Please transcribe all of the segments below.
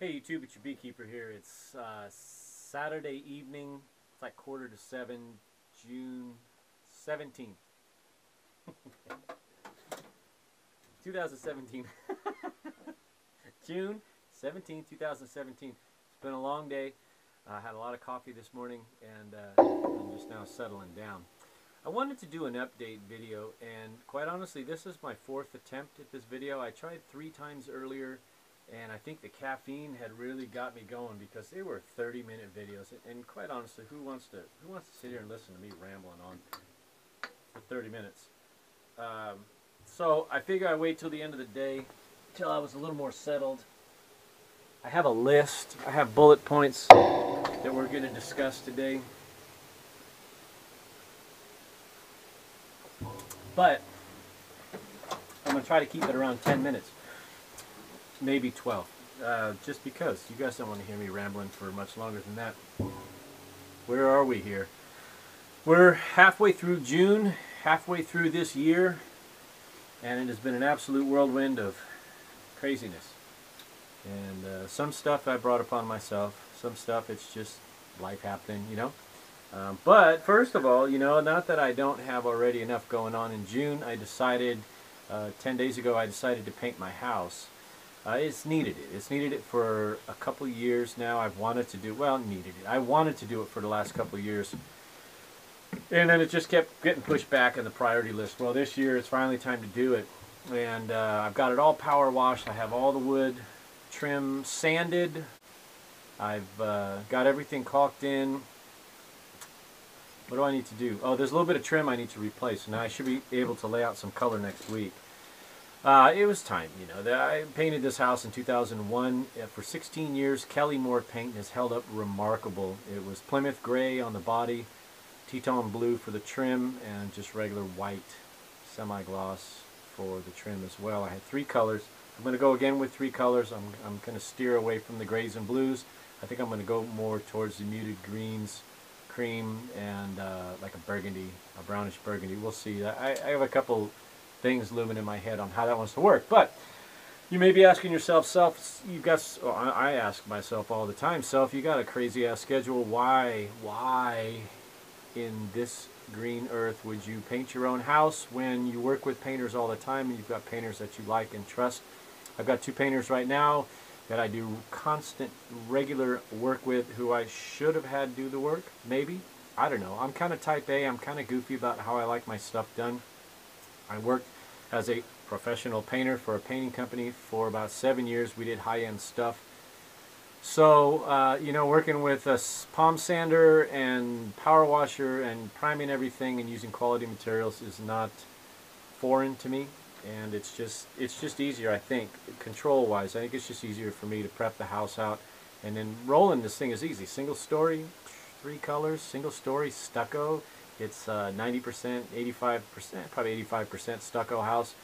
Hey YouTube, it's your beekeeper here. It's Saturday evening. It's like 6:45, June 17th, 2017. June 17th, 2017. It's been a long day. I had a lot of coffee this morning and I'm just now settling down. I wanted to do an update video, and quite honestly, this is my fourth attempt at this video. I tried 3 times earlier, and I think the caffeine had really got me going because they were 30-minute videos. And quite honestly, who wants to sit here and listen to me rambling on for 30 minutes? So I figure I wait till the end of the day, till I was a little more settled. I have a list. I have bullet points that we're going to discuss today. But I'm going to try to keep it around 10 minutes. Maybe 12. Just because you guys don't want to hear me rambling for much longer than that. Where are we here? We're halfway through June, halfway through this year, and it has been an absolute whirlwind of craziness. And some stuff I brought upon myself, some stuff it's just life happening, you know. But first of all, you know, not that I don't have already enough going on in June, I decided 10 days ago I decided to paint my house. It's needed it. It's needed it for a couple years now. I've wanted to do, well, needed it. I wanted to do it for the last couple of years. And then it just kept getting pushed back on the priority list. Well, this year it's finally time to do it. And I've got it all power washed. I have all the wood trim sanded. I've got everything caulked in. What do I need to do? Oh, there's a little bit of trim I need to replace. Now I should be able to lay out some color next week. It was time, you know. I painted this house in 2001. For 16 years, Kelly Moore paint has held up remarkable. It was Plymouth gray on the body, Teton blue for the trim, and just regular white semi-gloss for the trim as well. I had 3 colors. I'm going to go again with 3 colors. I'm going to steer away from the grays and blues. I think I'm going to go more towards the muted greens, cream, and like a burgundy, a brownish burgundy. We'll see. I have a couple things looming in my head on how that wants to work. But you may be asking yourself, Self, you got, oh, I ask myself all the time, Self, you got a crazy ass schedule. Why in this green earth would you paint your own house when you work with painters all the time and you've got painters that you like and trust? I've got 2 painters right now that I do constant, regular work with who I should have had do the work, maybe. I don't know. I'm kind of type A. I'm kind of goofy about how I like my stuff done. I worked as a professional painter for a painting company for about 7 years. We did high-end stuff. So, you know, working with a palm sander and power washer and priming everything and using quality materials is not foreign to me. And it's just easier, I think, control-wise. I think it's just easier for me to prep the house out. And then rolling this thing is easy. Single story, 3 colors, single story, stucco. It's 90%, 85%, probably 85% stucco house.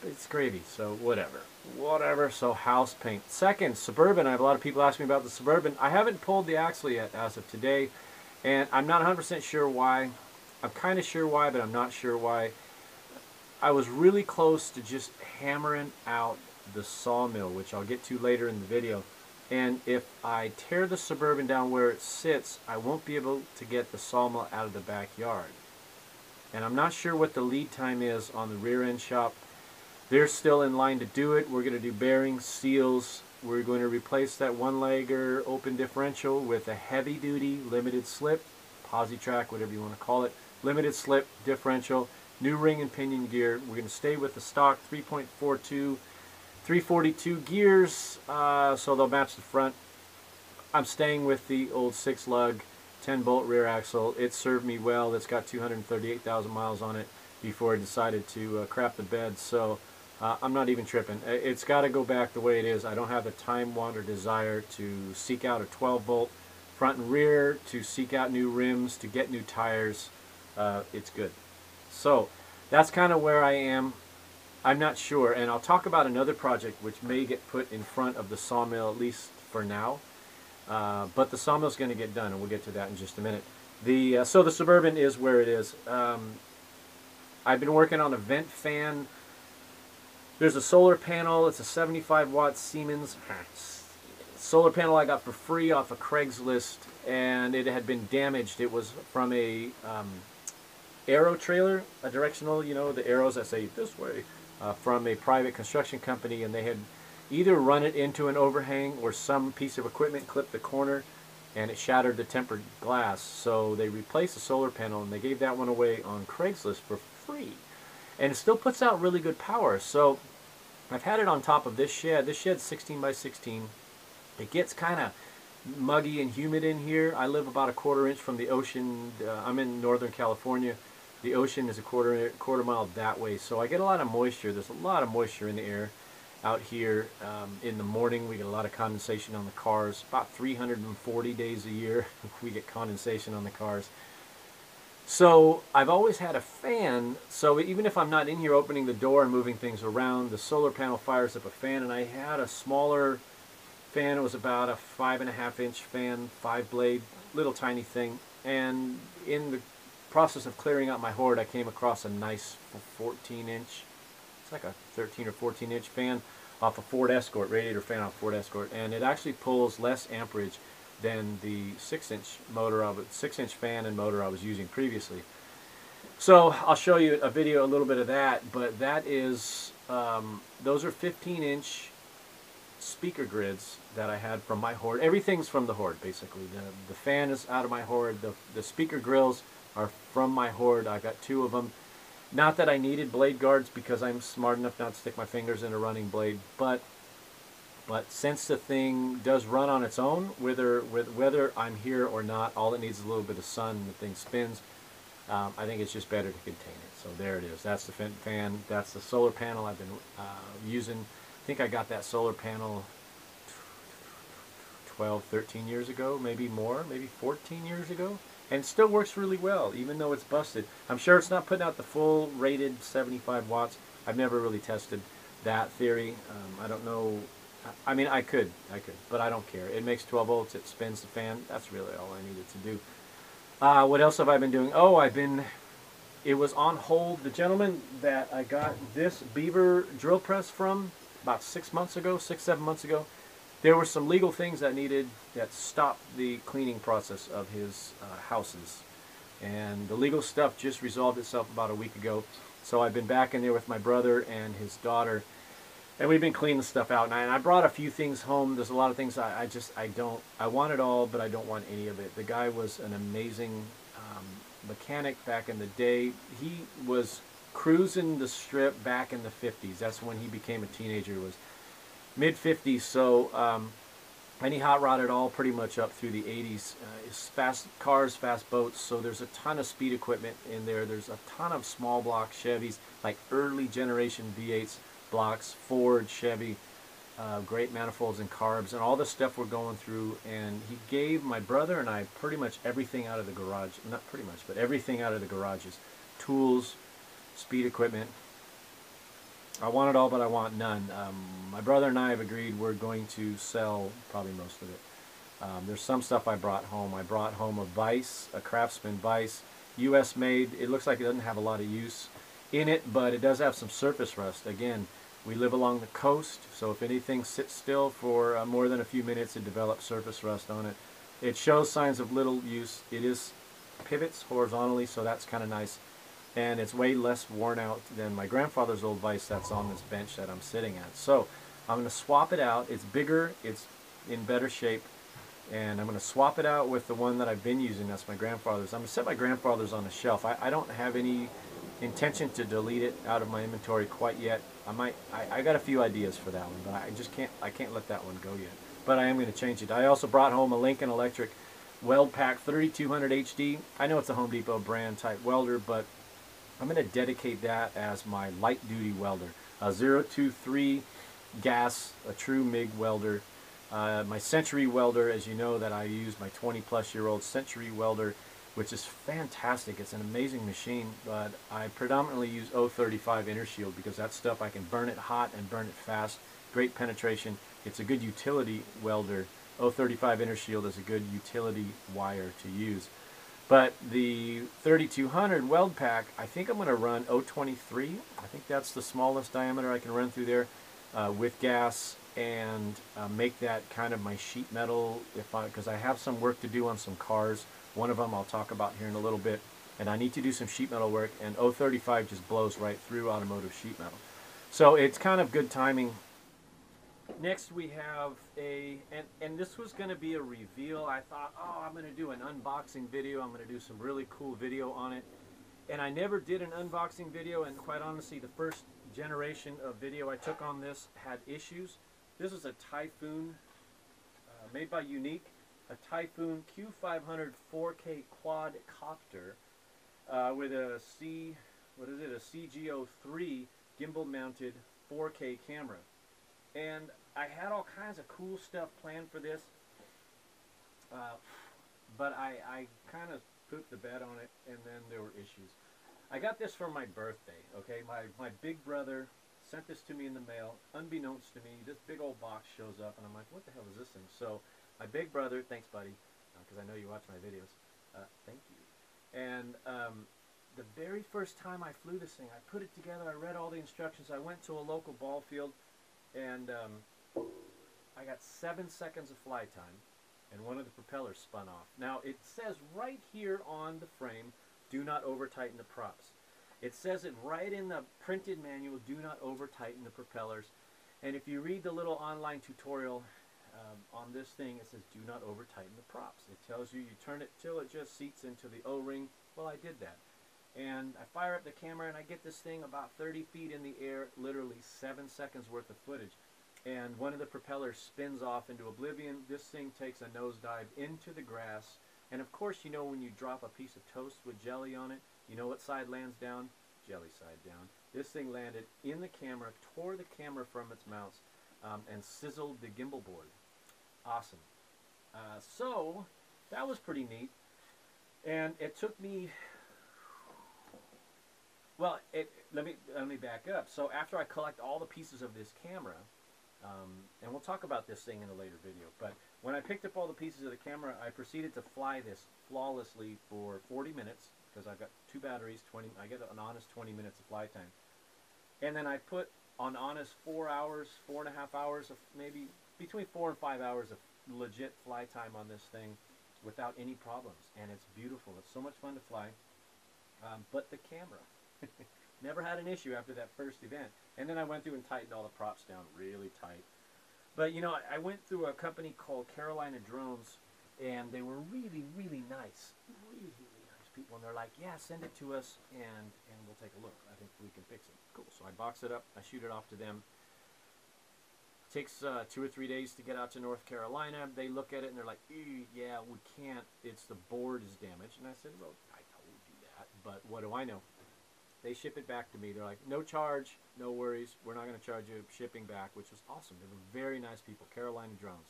It's gravy, so whatever. Whatever, so house paint. Second, Suburban. I have a lot of people asking me about the Suburban. I haven't pulled the axle yet as of today, and I'm not 100% sure why. I'm kind of sure why, but I'm not sure why. I was really close to just hammering out the Sawmill, which I'll get to later in the video. And if I tear the Suburban down where it sits, I won't be able to get the Sawmill out of the backyard. And I'm not sure what the lead time is on the rear end shop. They're still in line to do it. We're going to do bearings, seals. We're going to replace that one-legger open differential with a heavy-duty limited slip, posi-track, whatever you want to call it, limited slip differential, new ring and pinion gear. We're going to stay with the stock 3.42 342 gears, so they'll match the front. I'm staying with the old 6-lug 10-bolt rear axle. It served me well. It's got 238,000 miles on it before I decided to crap the bed, so I'm not even tripping. It's got to go back the way it is. I don't have the time, want, or desire to seek out a 12-bolt front and rear, to seek out new rims, to get new tires. It's good. So that's kind of where I am. I'm not sure, and I'll talk about another project which may get put in front of the Sawmill, at least for now. But the Sawmill's going to get done, and we'll get to that in just a minute. So the Suburban is where it is. I've been working on a vent fan. There's a solar panel. It's a 75-watt Siemens. solar panel I got for free off of Craigslist, and it had been damaged. It was from a arrow trailer, a directional, you know, the arrows that say this way, from a private construction company, and they had either run it into an overhang or some piece of equipment clipped the corner and it shattered the tempered glass. So they replaced the solar panel and they gave that one away on Craigslist for free. And it still puts out really good power. So I've had it on top of this shed. This shed's 16 by 16. It gets kind of muggy and humid in here. I live about a quarter-inch from the ocean. I'm in Northern California. The ocean is a quarter mile that way, so I get a lot of moisture. There's a lot of moisture in the air out here. In the morning we get a lot of condensation on the cars. About 340 days a year we get condensation on the cars. So I've always had a fan, so even if I'm not in here opening the door and moving things around, the solar panel fires up a fan. And I had a smaller fan. It was about a 5.5-inch fan, 5-blade, little tiny thing. And in the process of clearing out my hoard, I came across a nice 14-inch, it's like a 13 or 14-inch fan off a Ford Escort, radiator fan off Ford Escort, and it actually pulls less amperage than the 6-inch fan and motor I was using previously. So I'll show you a video, a little bit of that, but that is, those are 15-inch speaker grids that I had from my hoard. Everything's from the hoard, basically. The fan is out of my hoard. The speaker grills are from my hoard. I got 2 of them. Not that I needed blade guards because I'm smart enough not to stick my fingers in a running blade, but since the thing does run on its own, whether I'm here or not, all it needs is a little bit of sun and the thing spins. I think it's just better to contain it. So there it is. That's the fan. That's the solar panel I've been using. I think I got that solar panel 12, 13 years ago, maybe more, maybe 14 years ago. And it still works really well, even though it's busted. I'm sure it's not putting out the full rated 75 watts. I've never really tested that theory. I don't know. I mean, I could, but I don't care. It makes 12 volts. It spins the fan. That's really all I needed to do. What else have I been doing? Oh, it was on hold. The gentleman that I got this beaver drill press from about 6 months ago, 7 months ago, there were some legal things that stopped the cleaning process of his houses. And the legal stuff just resolved itself about a week ago. So I've been back in there with my brother and his daughter, and we've been cleaning stuff out. And I brought a few things home. There's a lot of things I want it all, but I don't want any of it. The guy was an amazing mechanic back in the day. He was cruising the strip back in the 50s. That's when he became a teenager. It was mid-50s, so and he hot rodded all pretty much up through the 80s. Fast cars, fast boats, so there's a ton of speed equipment in there. There's a ton of small block Chevys, like early generation V8s blocks, Ford, Chevy, great manifolds and carbs, and all the stuff we're going through. And he gave my brother and I pretty much everything out of the garage, not pretty much, but everything out of the garages. Tools, speed equipment. I want it all, but I want none. My brother and I have agreed we're going to sell probably most of it. There's some stuff I brought home. I brought home a vise, a Craftsman vise, U.S. made. It looks like it doesn't have a lot of use in it, but it does have some surface rust. Again, we live along the coast, so if anything sits still for more than a few minutes, it develops surface rust on it. It shows signs of little use. It is pivots horizontally, so that's kind of nice. And it's way less worn out than my grandfather's old vise that's on this bench that I'm sitting at. So I'm going to swap it out. It's bigger, it's in better shape, and I'm going to swap it out with the one that I've been using. That's my grandfather's. I'm going to set my grandfather's on the shelf. I don't have any intention to delete it out of my inventory quite yet. I got a few ideas for that one, but I can't let that one go yet. But I am going to change it. I also brought home a Lincoln Electric Weld Pack 3200 HD. I know it's a Home Depot brand type welder, but I'm going to dedicate that as my light duty welder. A 023 gas, a true MIG welder. My Century welder, as you know, that I use, my 20-plus-year-old Century welder, which is fantastic. It's an amazing machine, but I predominantly use 035 inner shield because that stuff I can burn it hot and burn it fast. Great penetration. It's a good utility welder. 035 inner shield is a good utility wire to use. But the 3200 weld pack, I think I'm going to run 023. I think that's the smallest diameter I can run through there with gas. and make that kind of my sheet metal, because I have some work to do on some cars. One of them I'll talk about here in a little bit, and I need to do some sheet metal work, and 035 just blows right through automotive sheet metal. So it's kind of good timing. Next we have and this was going to be a reveal. I thought, oh, I'm going to do an unboxing video. I'm going to do some really cool video on it. And I never did an unboxing video, and quite honestly, the first generation of video I took on this had issues. This is a Typhoon made by Unique, a Typhoon Q500 4K quadcopter with a CGO3 gimbal-mounted 4K camera. And I had all kinds of cool stuff planned for this, but I kind of pooped the bed on it, and then there were issues. I got this for my birthday, okay? My big brother sent this to me in the mail. Unbeknownst to me, this big old box shows up, and I'm like, what the hell is this thing? So my big brother, thanks buddy, because I know you watch my videos, thank you. And the very first time I flew this thing, I put it together, I read all the instructions, I went to a local ball field, and I got 7 seconds of fly time, and one of the propellers spun off. Now it says right here on the frame, do not over tighten the props. It says it right in the printed manual, do not over tighten the propellers. And if you read the little online tutorial on this thing, it says do not over tighten the props. It tells you turn it till it just seats into the O-ring. Well, I did that. And I fire up the camera and I get this thing about 30 feet in the air, literally 7 seconds worth of footage. And one of the propellers spins off into oblivion. This thing takes a nosedive into the grass. And of course, you know when you drop a piece of toast with jelly on it, you know what side lands down? Jelly side down. This thing landed in the camera, tore the camera from its mounts, and sizzled the gimbal board. Awesome. So that was pretty neat. And it took me, well, let me back up. So after I collect all the pieces of this camera, and we'll talk about this thing in a later video, but when I picked up all the pieces of the camera, I proceeded to fly this flawlessly for 40 minutes, because I've got 2 batteries, I get an honest 20 minutes of fly time. And then I put on honest 4 hours, 4.5 hours of maybe between 4 and 5 hours of legit fly time on this thing without any problems. And it's beautiful. It's so much fun to fly. But the camera never had an issue after that first event. And then I went through and tightened all the props down really tight. But you know, I went through a company called Carolina Drones, and they were really, really nice. Really nice people. And they're like, yeah, send it to us and we'll take a look. I think we can fix it. Cool. So I box it up, I shoot it off to them. It takes 2 or 3 days to get out to North Carolina. They look at it and they're like, yeah, we can't. It's the board is damaged. And I said, well, I told you that, but what do I know? They ship it back to me. They're like, no charge, no worries. We're not going to charge you shipping back, which was awesome. They were very nice people, Carolina Drones.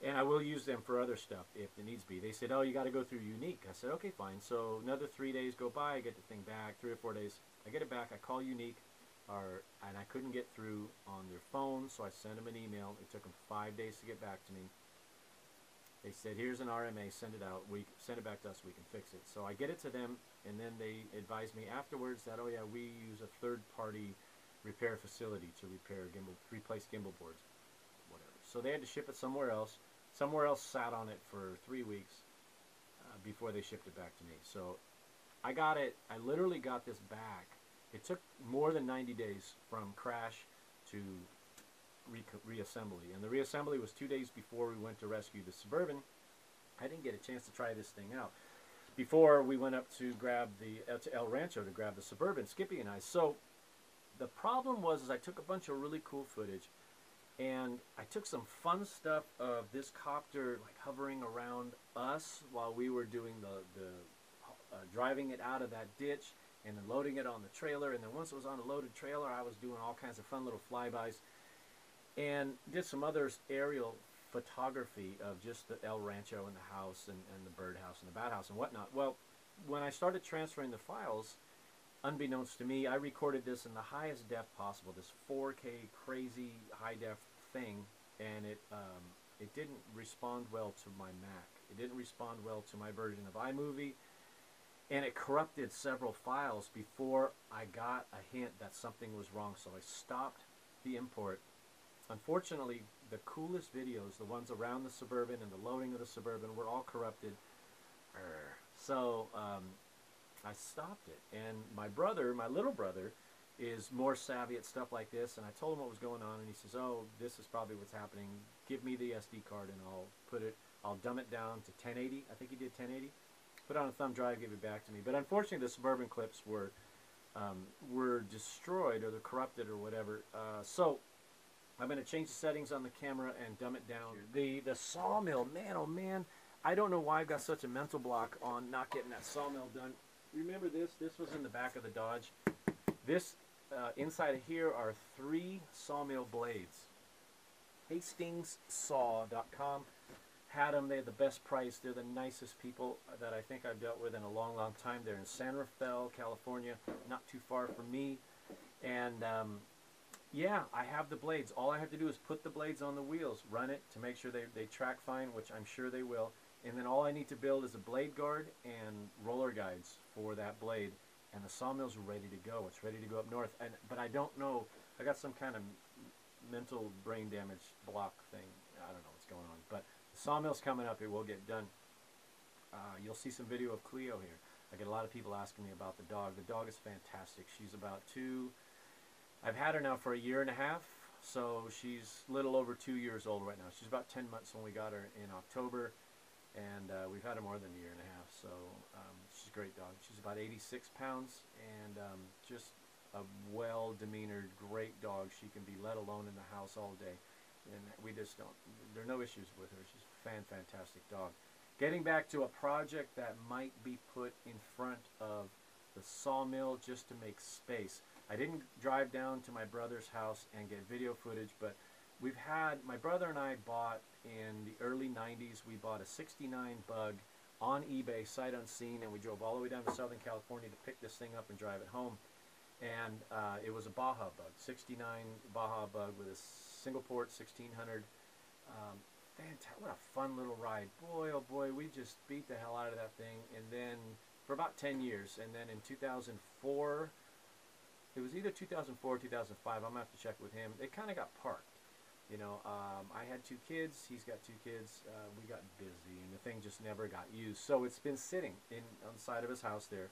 And I will use them for other stuff if it needs be. They said, oh, you got to go through Unique. I said, okay, fine. So another 3 days go by. I get the thing back, 3 or 4 days. I get it back. I call Unique, and I couldn't get through on their phone, so I sent them an email. It took them 5 days to get back to me. They said, here's an RMA, send it out. Send it back to us, we can fix it. So I get it to them, and then they advise me afterwards that, oh yeah, we use a third-party repair facility to replace gimbal boards, whatever. So they had to ship it somewhere else. Somewhere else sat on it for 3 weeks before they shipped it back to me. So I got it, I literally got this back. It took more than 90 days from crash to reassembly, and the reassembly was 2 days before we went to rescue the Suburban. I didn't get a chance to try this thing out before we went up to grab to El Rancho to grab the Suburban, Skippy and I. So the problem was is I took a bunch of really cool footage, and I took some fun stuff of this copter like hovering around us while we were doing the driving it out of that ditch and then loading it on the trailer. And then once it was on a loaded trailer, I was doing all kinds of fun little flybys. And did some other aerial photography of just the El Rancho and the house and the birdhouse and the bat house and whatnot. Well, when I started transferring the files, unbeknownst to me, I recorded this in the highest def possible, this 4K crazy high def thing, and it didn't respond well to my Mac. It didn't respond well to my version of iMovie, and it corrupted several files before I got a hint that something was wrong. So I stopped the import. Unfortunately, the coolest videos, the ones around the Suburban and the loading of the Suburban, were all corrupted. So I stopped it. And my brother, my little brother, is more savvy at stuff like this. And I told him what was going on, and he says, "Oh, this is probably what's happening. Give me the SD card, and I'll dumb it down to 1080. I think he did 1080. Put it on a thumb drive, give it back to me." But unfortunately, the Suburban clips were destroyed, or they're corrupted, or whatever. So I'm going to change the settings on the camera and dumb it down. The Sawmill, man, oh man, I don't know why I've got such a mental block on not getting that Sawmill done. Remember this? This was in the back of the Dodge. This, inside of here are 3 Sawmill blades. HastingsSaw.com had them. They had the best price. They're the nicest people that I think I've dealt with in a long, long time. They're in San Rafael, California, not too far from me. And yeah, I have the blades. All I have to do is put the blades on the wheels, run it to make sure they track fine, which I'm sure they will. And then all I need to build is a blade guard and roller guides for that blade. And the Sawmill's ready to go. It's ready to go up north. But I don't know. I got some kind of mental brain damage block thing. I don't know what's going on. But the Sawmill's coming up. It will get done. You'll see some video of Cleo here. I get a lot of people asking me about the dog. The dog is fantastic. She's about 2. I've had her now for a year and a half, so she's a little over 2 years old right now. She's about 10 months when we got her in October, and we've had her more than a year and a half, so she's a great dog. She's about 86 pounds, and just a well-demeanored, great dog. She can be let alone in the house all day, and we just don't, there are no issues with her. She's a fantastic dog. Getting back to a project that might be put in front of the Sawmill just to make space. I didn't drive down to my brother's house and get video footage, but my brother and I bought in the early 90s, we bought a 69 Bug on eBay, sight unseen, and we drove all the way down to Southern California to pick this thing up and drive it home. And it was a Baja Bug, 69 Baja Bug with a single port 1600. Fantastic, what a fun little ride. Boy, oh boy, we just beat the hell out of that thing. And then for about 10 years, and then in 2004, it was either 2004 or 2005, I'm going to have to check with him, it kind of got parked. You know, I had 2 kids, he's got 2 kids, we got busy, and the thing just never got used. So it's been sitting on the side of his house there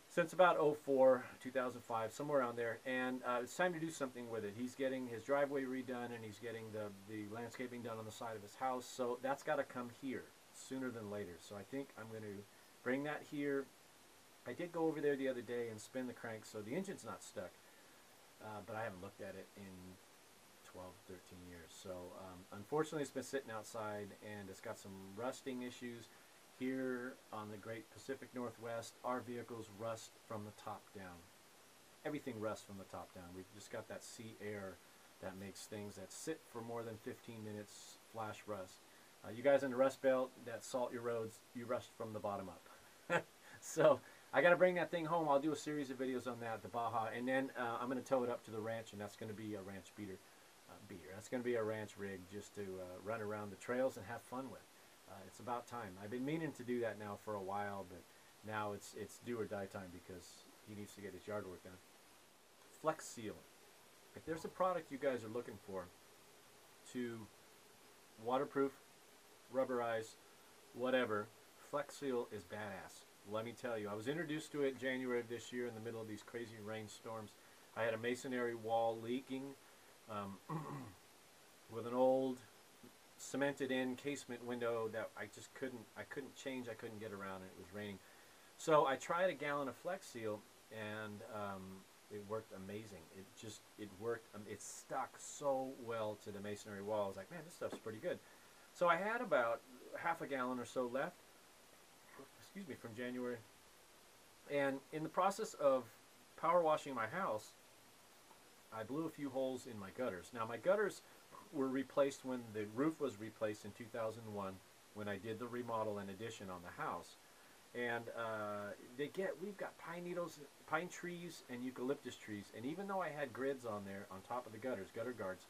since about 04, 2005, somewhere around there, and it's time to do something with it. He's getting his driveway redone, and he's getting the landscaping done on the side of his house, so that's got to come here sooner than later. So I think I'm going to bring that here. I did go over there the other day and spin the crank, so the engine's not stuck, but I haven't looked at it in 12, 13 years. So unfortunately it's been sitting outside, and it's got some rusting issues. Here on the Great Pacific Northwest, our vehicles rust from the top down. Everything rusts from the top down. We've just got that sea air that makes things that sit for more than 15 minutes flash rust. You guys in the Rust Belt that salt your roads, you rust from the bottom up. So I got to bring that thing home. I'll do a series of videos on that, the Baja, and then I'm going to tow it up to the ranch, and that's going to be a ranch beater. That's going to be a ranch rig just to run around the trails and have fun with. It's about time. I've been meaning to do that now for a while, but now it's do or die time because he needs to get his yard work done. Flex Seal. If there's a product you guys are looking for to waterproof, rubberize, whatever, Flex Seal is badass. Let me tell you, I was introduced to it in January of this year in the middle of these crazy rainstorms. I had a masonry wall leaking with an old cemented in casement window that I couldn't change, I couldn't get around, and it was raining. So I tried a gallon of Flex Seal, and it worked amazing. It worked, it stuck so well to the masonry wall. I was like, man, this stuff's pretty good. So I had about half a gallon or so left, excuse me, from January. And in the process of power washing my house, I blew a few holes in my gutters. Now my gutters were replaced when the roof was replaced in 2001 when I did the remodel and addition on the house. And we've got pine needles, pine trees, and eucalyptus trees. And even though I had grids on there on top of the gutters, gutter guards,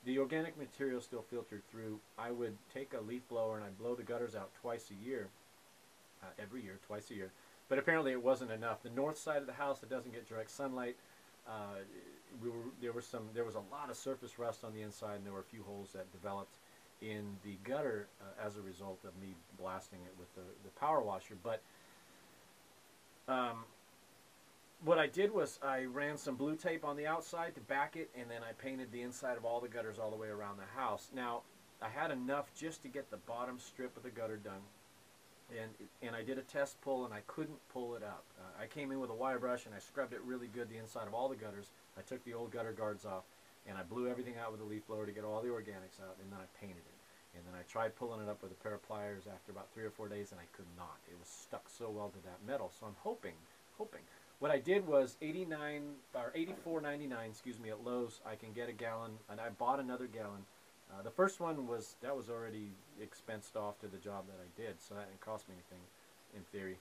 the organic material still filtered through. I would take a leaf blower and I'd blow the gutters out twice a year, every year, twice a year. But apparently it wasn't enough. The north side of the house that doesn't get direct sunlight, there was a lot of surface rust on the inside, and there were a few holes that developed in the gutter as a result of me blasting it with the power washer. But what I did was I ran some blue tape on the outside to back it, and then I painted the inside of all the gutters all the way around the house. Now, I had enough just to get the bottom strip of the gutter done, and I did a test pull, and I couldn't pull it up. I came in with a wire brush, and I scrubbed it really good, the inside of all the gutters. I took the old gutter guards off, and I blew everything out with a leaf blower to get all the organics out, and then I painted it. And then I tried pulling it up with a pair of pliers after about 3 or 4 days, and I could not. It was stuck so well to that metal. So I'm hoping. What I did was $84.99, excuse me, at Lowe's. I can get a gallon, and I bought another gallon. The first one was already expensed off to the job that I did, so that didn't cost me anything in theory.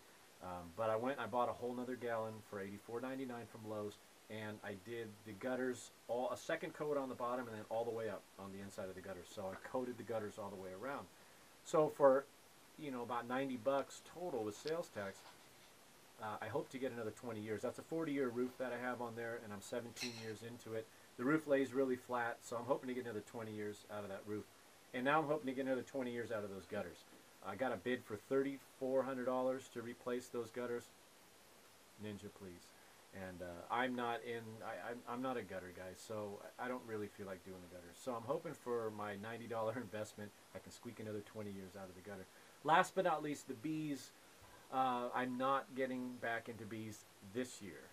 But I bought a whole nother gallon for $84.99 from Lowe's, and I did the gutters, a second coat on the bottom and then all the way up on the inside of the gutters. So I coated the gutters all the way around. So for, about 90 bucks total with sales tax, I hope to get another 20 years. That's a 40-year roof that I have on there, and I'm 17 years into it. The roof lays really flat, so I'm hoping to get another 20 years out of that roof. And now I'm hoping to get another 20 years out of those gutters. I got a bid for $3,400 to replace those gutters. Ninja, please. And I'm not a gutter guy, so I don't really feel like doing the gutters. So I'm hoping for my $90 investment, I can squeak another 20 years out of the gutter. Last but not least, the bees. I'm not getting back into bees this year.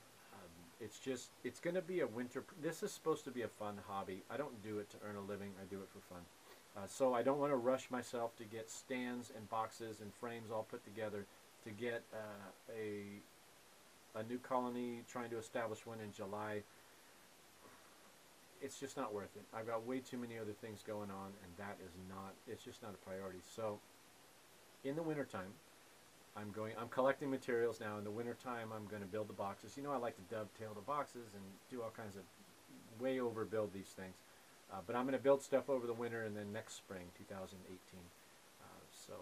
It's going to be a winter. This is supposed to be a fun hobby. I don't do it to earn a living. I do it for fun. So I don't want to rush myself to get stands and boxes and frames all put together to get a new colony, trying to establish one in July. It's just not worth it. I've got way too many other things going on, and it's just not a priority. So in the wintertime, I'm collecting materials now. In the wintertime, I'm going to build the boxes. I like to dovetail the boxes and do all kinds of way overbuild these things. But I'm going to build stuff over the winter, and then next spring, 2018. So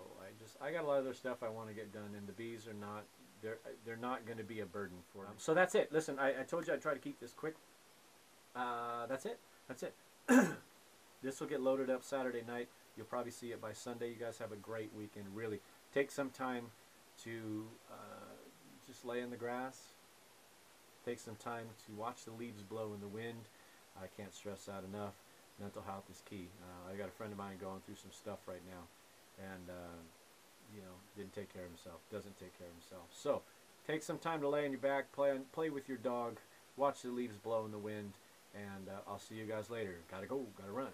I got a lot of other stuff I want to get done, and the bees are not, they're not going to be a burden for them. So that's it. Listen, I told you I'd try to keep this quick. That's it. This will get loaded up Saturday night. You'll probably see it by Sunday. You guys have a great weekend. Really take some time to just lay in the grass. Take some time to watch the leaves blow in the wind. I can't stress that enough. Mental health is key. I got a friend of mine going through some stuff right now, and didn't take care of himself. Doesn't take care of himself. So take some time to lay on your back, play with your dog, watch the leaves blow in the wind, and I'll see you guys later. Gotta go. Gotta run.